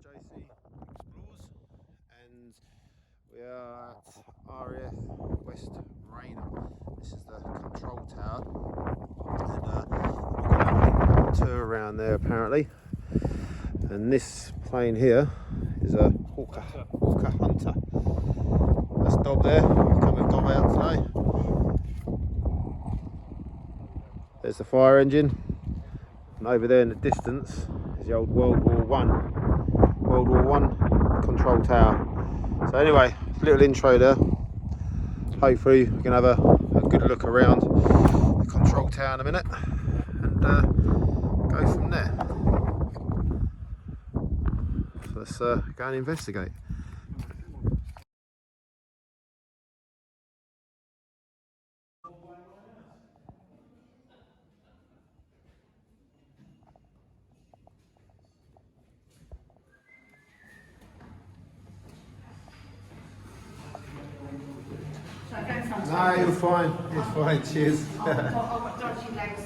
JC Explores, and we are at RAF West Raynham. This is the control tower, and we're going to have a tour around there apparently. And this plane here is a Hawker Hunter. That's Dob there, coming Dob out today. There's the fire engine, and over there in the distance is the old World War One control tower. So anyway, little intro there. Hopefully we can have a good look around the control tower in a minute and go from there. So let's go and investigate. No, you're fine. You're fine. Cheers. I've got dodgy legs.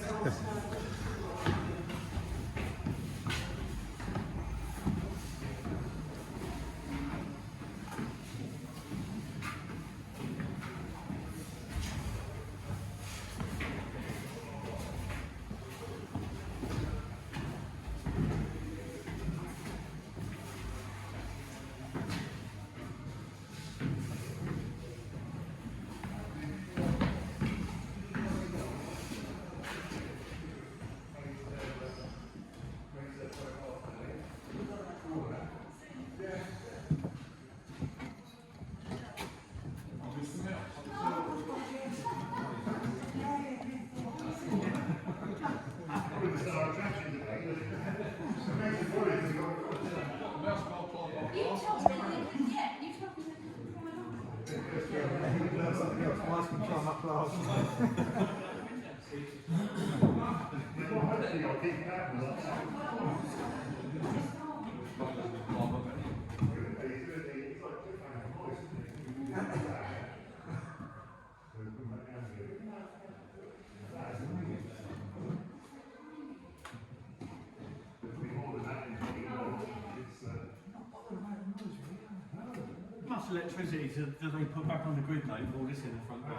Much electricity do they put back on the grid, mate, with all this in the front door?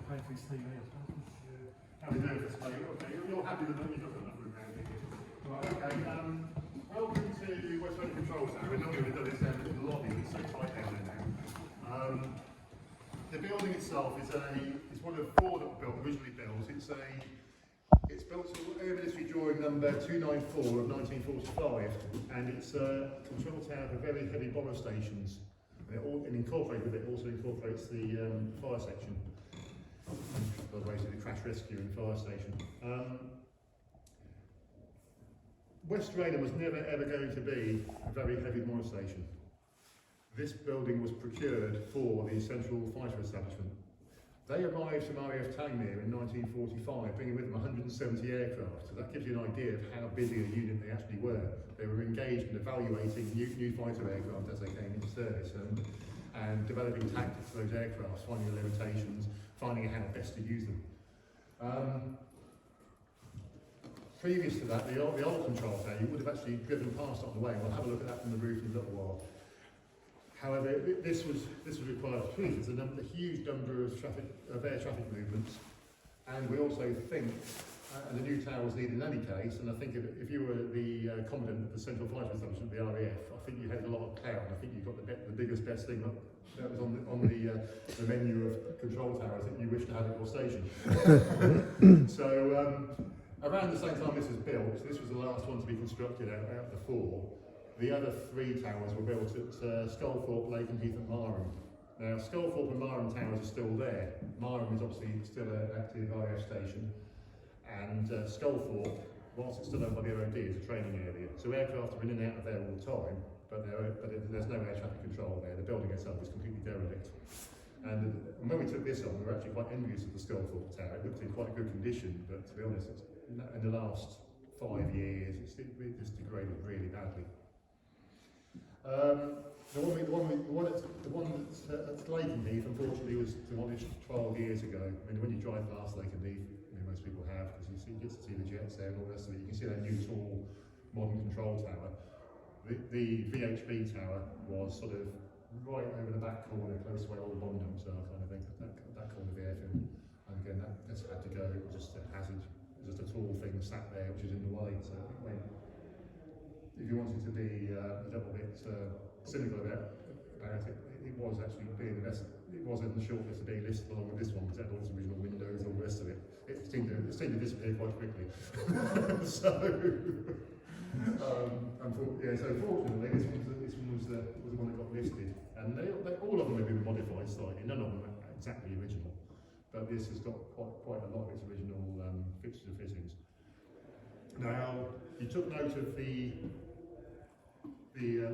Pay for his TV as well. How are we doing this, mate? Okay, you're happy with that? You've got enough room around here. Right, okay. Welcome to West Raynham Control Tower. We're not going to do this down in the lobby, it's so tight down there now. The building itself is one of four that were originally built. It's built to Air Ministry drawing number 294 of 1945, and it's a control tower for very heavy bomber stations. And incorporated with it also incorporates the fire section. By the way, so the crash rescue and fire station. West Raynham was never ever going to be a very heavy bomber station. This building was procured for the Central Fighter Establishment. They arrived from RAF Tangmere in 1945, bringing with them 170 aircraft. So that gives you an idea of how busy a unit they actually were. They were engaged in evaluating new fighter aircraft as they came into service and developing tactics for those aircraft, finding the limitations, finding out how best to use them. Previous to that, the old control tower, you would have actually driven past on the way. We'll have a look at that from the roof in a little while. However, this was required for tweaks. There's a huge number of air traffic movements, and we also think, and the new tower was needed in any case, and I think if you were the commandant of the Central Fighter Establishment, the RAF, I think you had a lot of clout, and I think you got the biggest, best thing that was on the menu of control towers that you wish to have at your station. So, around the same time this was built, this was the last one to be constructed out of the four. The other three towers were built at Sculthorpe, Lakenheath and Marham. Now, Sculthorpe and Marham towers are still there. Marham is obviously still an active RAF station, and Sculthorpe, whilst it's still owned by the MOD, is a training area. So aircraft are in and out of there all the time, but there's no air traffic control there. The building itself is completely derelict. And when we took this on, we were actually quite envious of the Sculthorpe tower. It looked in quite good condition, but to be honest, in the last 5 years, it's degraded really badly. The one that's at Lakenheath, unfortunately, was demolished 12 years ago. I mean, when you drive past Lakenheath, most people have, because you get to see the jets there and all the rest of it. You can see that new tall modern control tower. The VHB tower was sort of right over the back corner, close to where all the bomb dumps are, kind of thing, that corner of the airfield. And again, that's had to go. It was just a hazard, it was just a tall thing sat there which is in the way. So if you wanted to be a little bit cynical about it, it was actually being the best. It was in the short list to be listed along with this one because it had all its original windows, all the rest of it. It seemed to disappear quite quickly. So, so fortunately, this one was the one that got listed, and all of them have been modified slightly. None of them are exactly original, but this has got quite a lot of its original fixtures and fittings. Now, you took note of the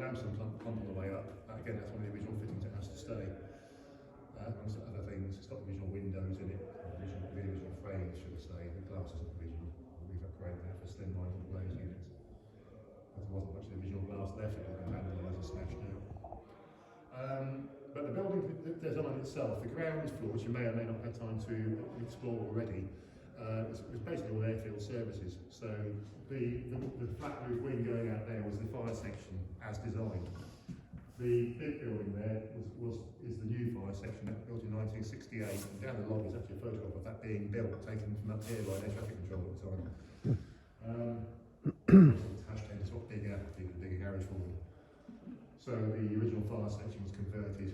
lamps pump on the way up. Again, that's one of the original fittings that has to stay. Amongst other things, it's got the original windows in it, the original frame, should I say. The glass isn't original. We've upgraded that for slim line glaze units. But there wasn't much of the original glass left, it had been vandalised and smashed out. But the building design itself, the ground floor, which you may or may not have had time to explore already, was basically all airfield services. So the flat roof wing going out there was the fire section as designed. The big building there is the new fire section that was built in 1968, and down the lobby is actually a photograph of that being built, taken from up here by air traffic control at the time. Hashtag is what bigger garage for them. So the original fire section was converted to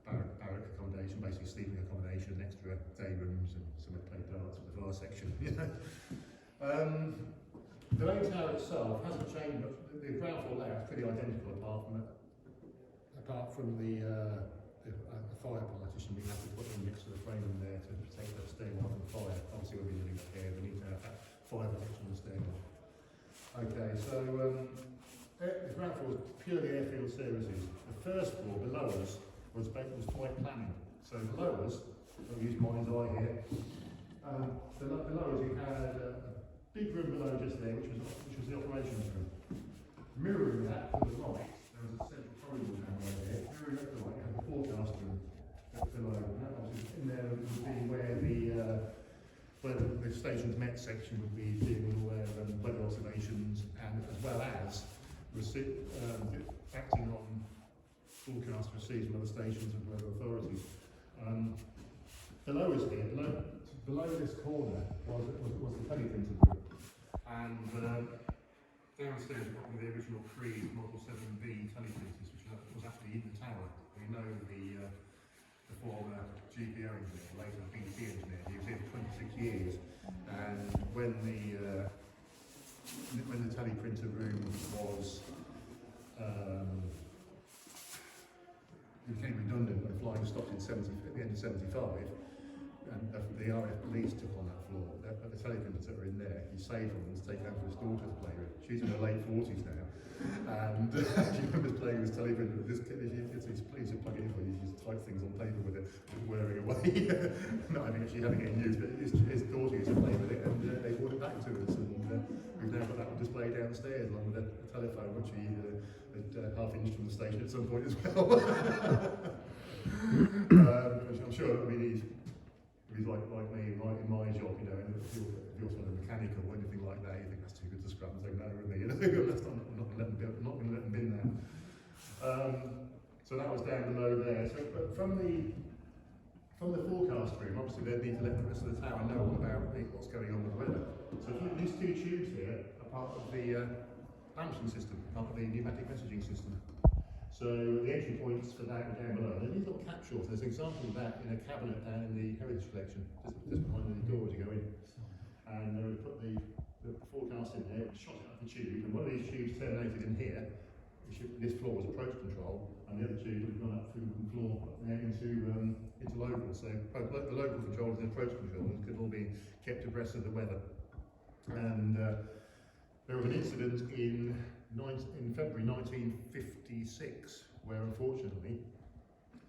barrack accommodation, basically sleeping accommodation, extra day rooms, and somewhere to play darts with the fire section. The main tower itself hasn't changed much. The ground floor layout is pretty identical apart from the fire partition. We have to put in next to the frame in there to protect that stairwell from fire. Obviously we'll be living up here, we need to have that fire protection on the stairwell. Okay, so the ground floor was purely airfield services. The first floor below us was flight planning. So below us, I'll use mind's eye here, below us you had a big room below just there, which was the operations room. Mirroring that to the right, there was a central corridor down there. Mirroring up to the right, you had the forecast room below. And that obviously in there would be where the station's Met section would be dealing with all their weather observations, and as well as acting on forecasts received from other stations and weather authorities. Below us here, below this corner was the teleprinter room, and downstairs we've got one of the original Creed Model 7B teleprinters, which was actually in the tower. We know the former GPO engineer, later BT engineer. He was here for 26 years, and when the teleprinter room was became redundant when flying stopped at the end of 75, and the RAF Base took on that floor. The teleprinters that are in there, he saved them and taken over his daughter to play with. She's in her late 40s now, and she remembers playing with this teleprinter. This kid, he's pleased to plug it in for you. She just type things on paper with it, wearing away. Not having actually having it in use, but his daughter used to play with it, and they brought it back to us, and we've now got that on display downstairs along with a telephone, which he had half-inched from the station at some point as well. I'm sure that he's like me in my job, you know, and if you're sort of mechanical or anything like that, you think that's too good to scrap and take that with me, you know. I'm not going to let them bin that. So that was down below there. So, but from the forecast room, obviously they need to let the rest of the tower know all about what's going on with the weather. So these two tubes here are part of the Lamson system, part of the pneumatic messaging system. So the entry points for that are down below. There's these little capsules. There's an example of that in a cabinet down in the Heritage Collection, just behind the door as you go in. And they would put the forecast in there, shot out of the tube, and one of these tubes terminated in here. This floor was approach control, and the other tube would have gone up through the floor up there into local. So both the local control and the approach control could all be kept abreast of the weather. And there was an incident in February 1956, where unfortunately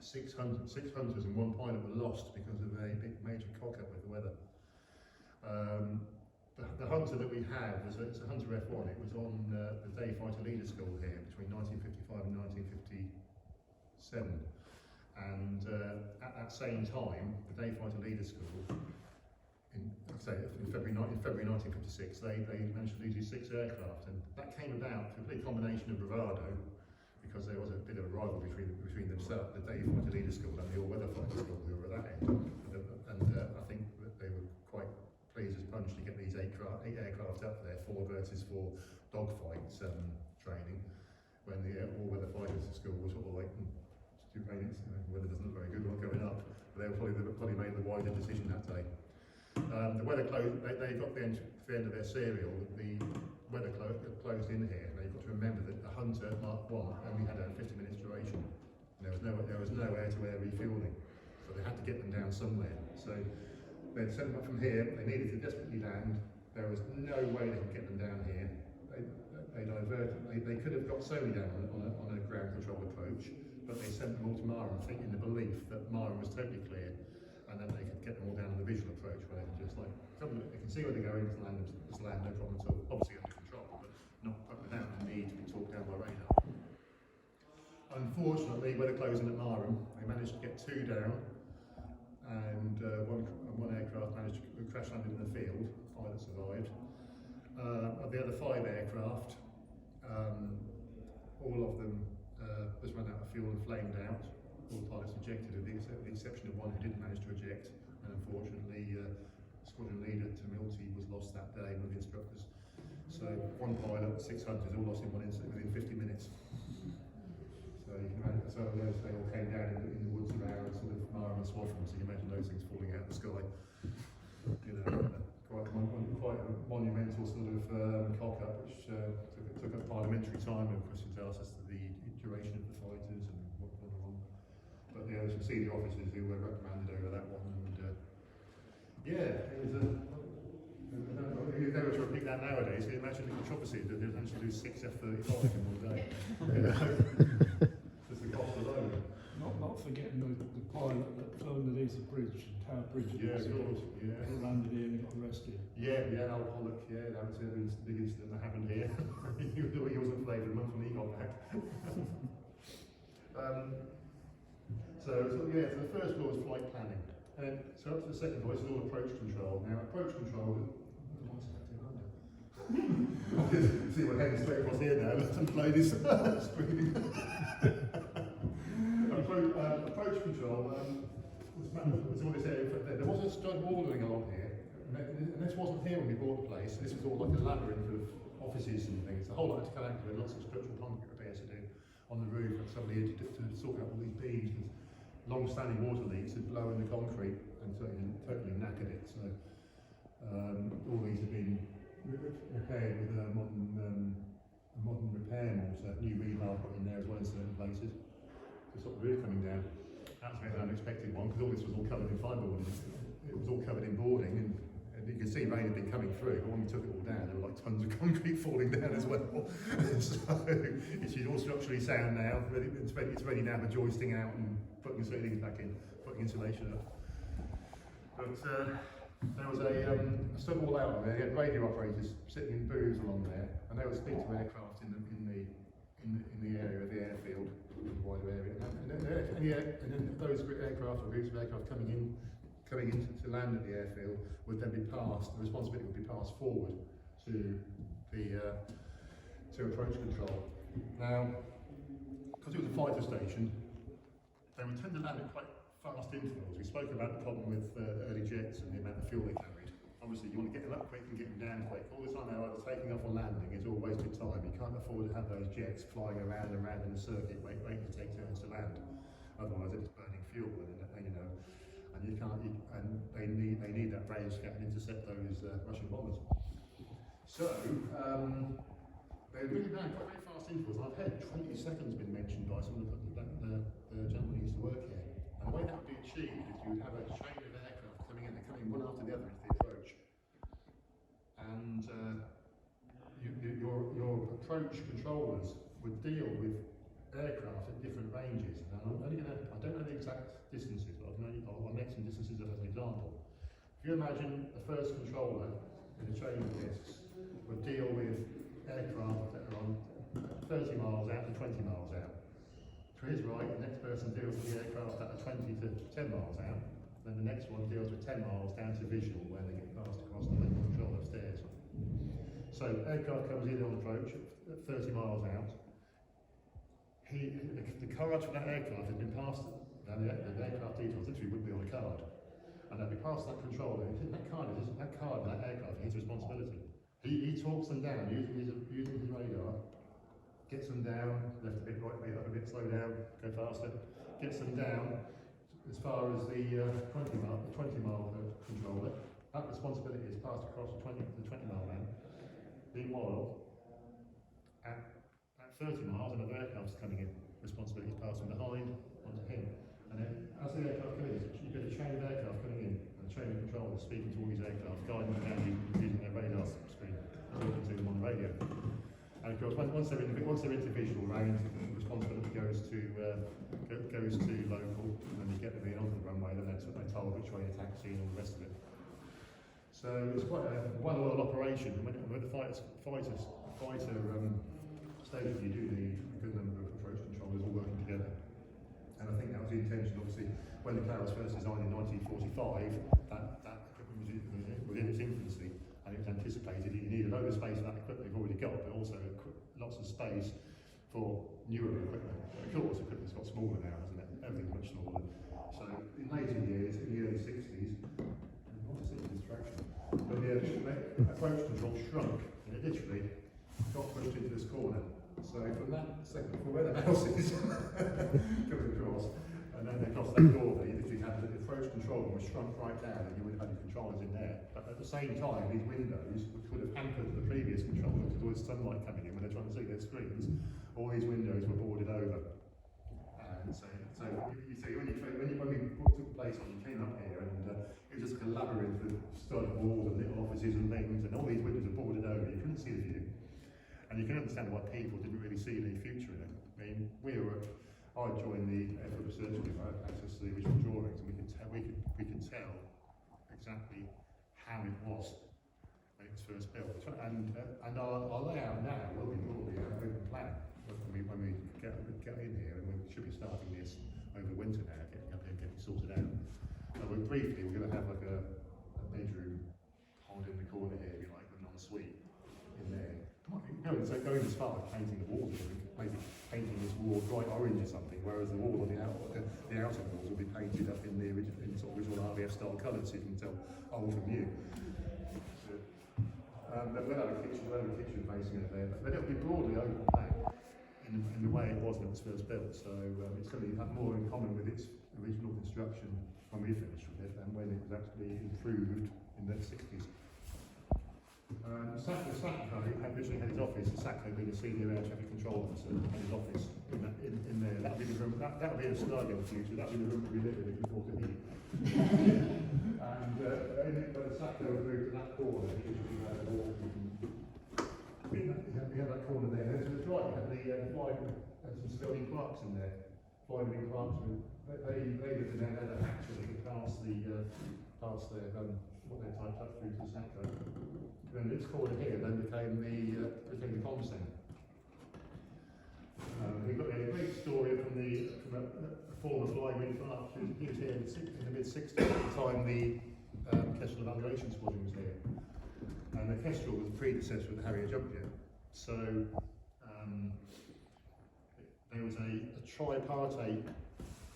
six hunters and one pilot were lost because of a big major cock-up with the weather. The hunter that we had it's a Hunter F1. It was on the Day Fighter Leader School here between 1955 and 1957. And at that same time, the Day Fighter Leader School in February 1956, they managed to lose these 6 aircraft, and that came about through a complete combination of bravado, because there was a bit of a rivalry between themselves, the Day Fighter Leader School and the All-Weather Fighter School, who were at that end. And I think that they were quite pleased as punch to get these 8 aircraft up there, 4 versus 4 dogfights training, when the All-Weather Fighter School was sort of like, stupendous, the weather doesn't look very good, not going up, but they probably made the wider decision that day. The weather closed, they got to the end of their serial, the weather closed in here, and you've got to remember that the Hunter Mark 1 only had a 50 minutes duration. And there was no air-to-air refuelling, so they had to get them down somewhere. So they'd sent them up from here, they needed to desperately land, there was no way they could get them down here. They could have got solely down on a ground control approach, but they sent them all to Marham, in the belief that Marham was totally clear, and then they could get them all down on the visual approach, where they can just like, they can see where they're going, just land, no problem at all. Obviously under control, but without the need to be talked down by radar. Unfortunately, weather closing at Marham, they managed to get 2 down, and one aircraft managed to crash landed in the field, 5 that survived. Of the other 5 aircraft, all of them just ran out of fuel and flamed out. All pilots ejected, with the exception of one who didn't manage to eject, and unfortunately squadron leader Tamilty was lost that day, one of the instructors. So 1 pilot, 6 hunters, all lost in one incident within 50 minutes. So you can imagine, so those they all came down in the woods around sort of Marham and Swaffham, so you can imagine those things falling out of the sky. You know, quite a monumental sort of cock-up, which took up parliamentary time, and questions asked as to the duration of the fighters and what went wrong. But there were some senior officers who were reprimanded over that one, and yeah, it was a. If they were to repeat that nowadays, can you imagine the controversy that they'd actually lose 6 F-35 in one day? Just the cost alone. Not forgetting the pilot that flew underneath the bridge, Tower Bridge. Yeah, of course. Yeah. He landed here and he got arrested. Yeah, Al Pollock. Yeah, that was the big incident that happened here. He wasn't favoured a month when he got back. So the first law is flight planning. And so up to the second law is all approach control. Now, approach control. See what happens straight across here now. Let's play this screen. Approach control was all this area. There was a stud wall going along here, and this wasn't here when we bought the place. This was all like a labyrinth of offices and things. The whole lot had to come out with lots of structural concrete repairs to do on the roof, and somebody had to sort out all these beams. Long-standing water leaks had blown the concrete and totally knackered it. So all these have been repaired with a modern repair mortar, new rebar put in there as well in certain places. To stop the roof coming down. That's an unexpected one, because all this was all covered in fibreboard. It was all covered in boarding, and you can see rain had been coming through, but when we took it all down, there were like tons of concrete falling down as well. So it's all structurally sound now. It's ready now for joisting out and putting ceilings back in, putting insulation up. But there was a stud wall out there. You had radio operators sitting in booths along there, and they would speak to aircraft in the area of the airfield, the wider area. And then those aircraft or groups of aircraft coming in to land at the airfield would then be passed. The responsibility would be passed forward to the to approach control. Now, because it was a fighter station, they would tend to land at quite fast intervals. We spoke about the problem with early jets and the amount of fuel they carried. Obviously, you want to get them up quick and get them down quick. All the time they're either taking off or landing is all wasted time. You can't afford to have those jets flying around and around in the circuit, waiting to take turns to land. Otherwise, it's burning fuel, and you know, and you can't. And they need that range to intercept those Russian bombers. So they really ran quite very fast intervals. I've heard 20 seconds been mentioned by some of the gentlemen who used to work here. And the way that would be achieved is you would have a chain of aircraft coming in, they're coming one after the other into the approach. And your approach controllers would deal with aircraft at different ranges. And I don't know the exact distances, but I'll make some distances up as an example. If you imagine the first controller in a chain of discs would deal with aircraft that are on 30 miles out to 20 miles out. To his right, the next person deals with the aircraft that are 20 to 10 miles out. Then the next one deals with 10 miles down to visual, where they get passed across the main control upstairs. So aircraft comes in on approach at 30 miles out. The cards for that aircraft had been passed. Now the aircraft details literally would be on a card, and they'd be passed that controller. That card, that aircraft, his responsibility. He talks them down using his radar, gets them down, left a bit, right a bit, slow down, go faster, gets them down as far as the 20 mile controller. That responsibility is passed across the 20 mile man. Meanwhile, at 30 miles, another aircraft's coming in. Responsibility is passed from behind onto him. And then, as the aircraft comes in, you get a train of aircraft coming in, and the train controller speaking to all these aircraft, guiding them down using their radar screen, talking to them on the radio. And of course, once they're into visual range, the responsibility goes to local, and then you get them in onto the runway, and that's what they're told which way to taxi and all the rest of it. So it's quite a one-oil operation. And when the fighter stage, you do need a good number of approach controllers all working together. And I think that was the intention. Obviously, when the car was first designed in 1945, that equipment was in its infancy, and it was anticipated that you need a load of space for that equipment you've already got, but also lots of space for newer equipment. Of course, equipment's got smaller now, hasn't it? Everything's much smaller. So in later years, in the early 60s, but the approach control shrunk, and it literally got pushed into this corner. So from that second, from where the mouse is, coming across, and then across that door there, you literally had the approach control was shrunk right down, and you would have had your controllers in there. But at the same time, these windows, which would have hampered the previous controllers, because there was sunlight coming in when they're trying to see their screens, all these windows were boarded over. And so you see, when we took place, you came up here, and it was just like a labyrinth of stud walls and little offices and things, and all these windows were boarded over. You couldn't see the view. And you can understand why people didn't really see any future in it. I mean, I joined the airfield research group, I had access to the original drawings, and we can tell exactly how it was when it was first built. And our layout now will be broadly an open plan when we get in here, and we should be starting this over winter now, getting up here and getting sorted out. We're going to have like a bedroom pod in the corner here, if you like, with an ensuite in there. Going as far as painting the walls, maybe painting this wall bright orange or something, whereas the wall on the outer walls will be painted up in the original RAF style colours, so you can tell old from new. We'll have a kitchen facing it there, but it'll be broadly open plan in the way it was when it was first built. So it's going to have more in common with its original construction when we finished with it, and when it was actually improved in the 60s. Sacco originally had his office. Sacco being a senior air traffic control officer, had his office in there. That'll be the room. That'll be a snug in the future. That'll be the room that we live in if we bought it here. And when Sacco moved to that corner, he usually had a wall. We had that corner there. And to the right, we had some Sterling Clarks in there. Flying Clarks. They lived in there. They had a hatch that could pass their what they typed up through to Sacco. And this corner here then became the comm centre. We've got a great story from a former flying wing Clark. He was here in the mid-60s at the time the Kestrel Evaluation Squadron was here. And the Kestrel was the predecessor of the Harrier jump jet. So there was a tripartite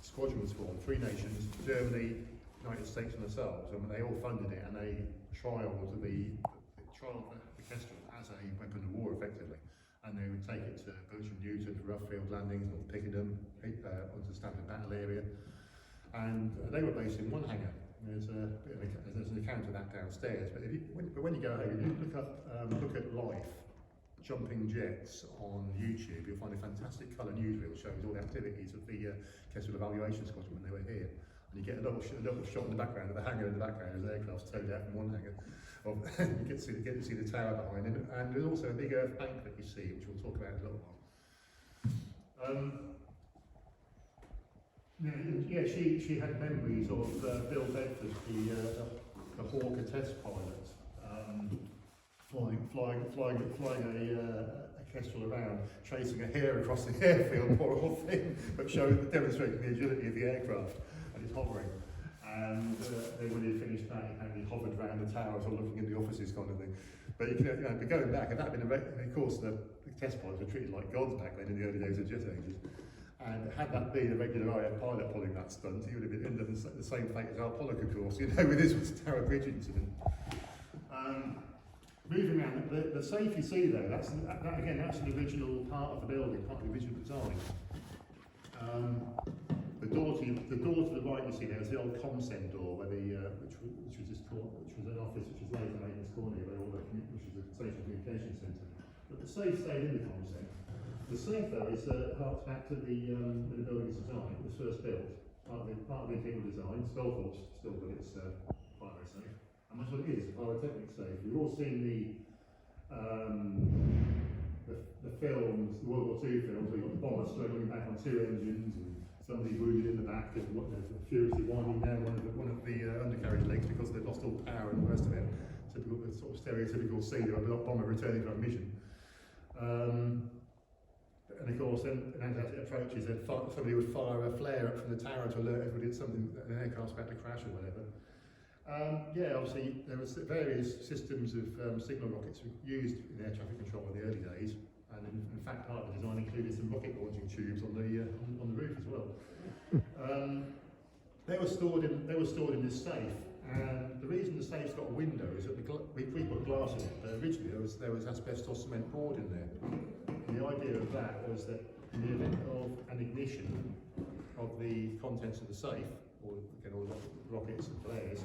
squadron was formed, 3 nations, Germany, United States and ourselves, and they all funded it, and they trialled the Kestrel as a weapon of war effectively, and they would take it to Bertram Newton, rough field landings, North Pickenham, onto the standard battle area, and they were based in one hangar. There's an account of that downstairs, but when you go home, you look at life jumping jets on YouTube, you'll find a fantastic colour newsreel showing all the activities of the Kestrel Evaluation Squadron when they were here. And you get a little shot in the background of the hangar in the background as aircraft's towed out from one hangar. You get to see the tower behind it, and there's also a big earth bank that you see, which we'll talk about in a little while. She had memories of Bill Bedford, the Hawker test pilot, flying a Kestrel around, chasing a hare across the airfield, poor old thing, but demonstrating the agility of the aircraft and its hovering. And then when he finished that, he apparently hovered around the tower, sort of looking in the offices kind of thing. But you can, but going back, and that had been of course the test pilots were treated like gods back then in the early days of jet ages. And had that been a regular RAF pilot pulling that stunt, he would have ended up in the same fate as our Pollock, of course, with his Tower Bridge incident. Moving around, the safe you see there, that's an original part of the building, part of the original design. The door to the right you see there is the old ComSend door, where which was an office which was later made in this corner, which was a station communication centre. But the safe stayed in the ComSend. The safe though is harks back to the building's design. It was first built, part of the original design. Sculthorpe's still got its fire safe. And that's what it is, a pyrotechnic safe. We've all seen the films, the World War II films, where you've got the bomber struggling back on two engines and somebody wounded in the back and furiously winding down one of the undercarriage legs because they've lost all power and all the rest of it. Typical, the sort of stereotypical scene of a bomber returning from a mission. And of course, then as it approaches, then somebody would fire a flare up from the tower to alert everybody that an aircraft's about to crash or whatever. Yeah, obviously there was various systems of signal rockets used in air traffic control in the early days, and in fact part of the design included some rocket launching tubes on the roof as well. They were stored in this safe, and the reason the safe's got a window is that we put glass in it. But originally there was asbestos cement board in there. And the idea of that was that in the event of an ignition of the contents of the safe, or again all rockets and flares,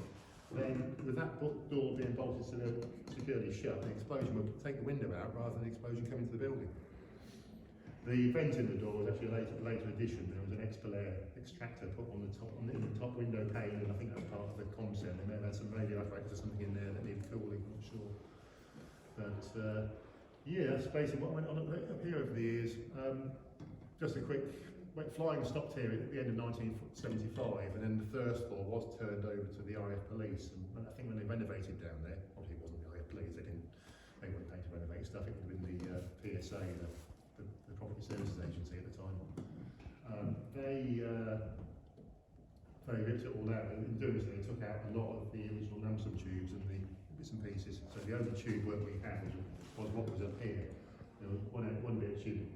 then with that door being bolted securely shut, the explosion would take the window out rather than the explosion coming to the building. The vent in the door was actually a later addition. There was an expel-air extractor put in the top window pane, and I think that's part of the ComSend. They may have had some radio apparatus or something in there that needed cooling, I'm not sure. But yeah, that's basically what went on up here over the years. Just a quick, flying stopped here at the end of 1975, and then the first floor was turned over to the RAF Police. And I think when they renovated down there, obviously it wasn't the RAF Police, they weren't paying to renovate stuff, it would have been the PSA, the Property Services Agency at the time. They ripped it all out, and in doing so they took out a lot of the original Namsum tubes and the bits and pieces. So the only tube work we had was what was up here. There was one bit of tube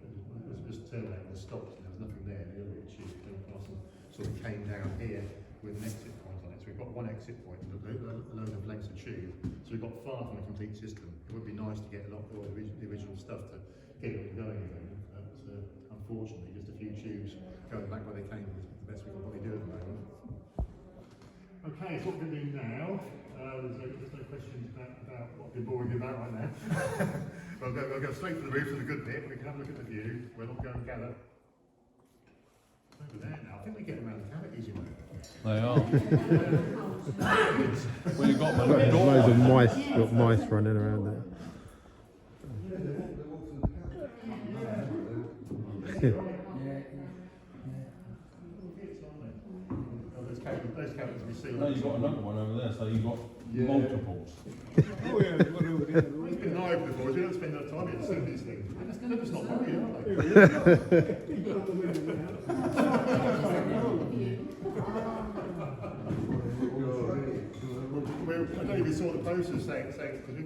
was just turned out and stopped, and there was nothing there. The other bit of tube came across and sort of came down here with an exit point on it. So we've got one exit point and a load of lengths of tube. So we've got far from a complete system. It would be nice to get a lot more of the original stuff to get it going again. But unfortunately, just a few tubes going back where they came is the best we can probably do at the moment. Okay, so what we're going to do now, there's no questions about what we're boring you about right now. We'll go straight to the roof for the good bit. We can have a look at the view. We'll not go and gather over there now. I think we get around the cavities, you know. They are. Well, you got Loads of mice, got mice running around there. Those cabins we see. No, you've got another one over there, so you've got multiples. Oh yeah, it's been an eye before. We don't spend enough time here to see these things. They're just not worried, are I don't know if you saw the posters saying because we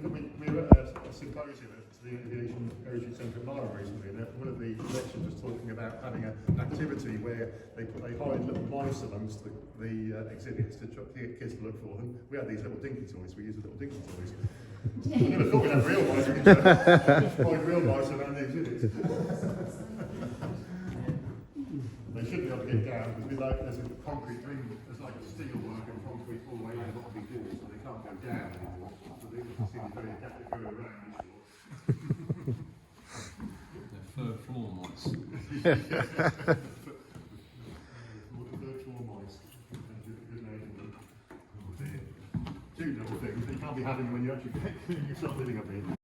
were at a symposium at the Aviation Heritage Centre at Marham recently, and one of the lecturers was talking about having an activity where they hide little mice amongst the exhibits to get kids to look for them. We had these little dinky toys, we used the little dinky toys. I never thought we'd have real mice, we could find real mice around the exhibits. They should be able to get down because there's a concrete ring, there's like a steel work and concrete all the way around a lot of big walls, so they can't go down anymore. So they seem very adapted to go around. They're third floor mice. Third floor mice. Good name. Oh dear. Two little things that you can't be having when you actually start living up here.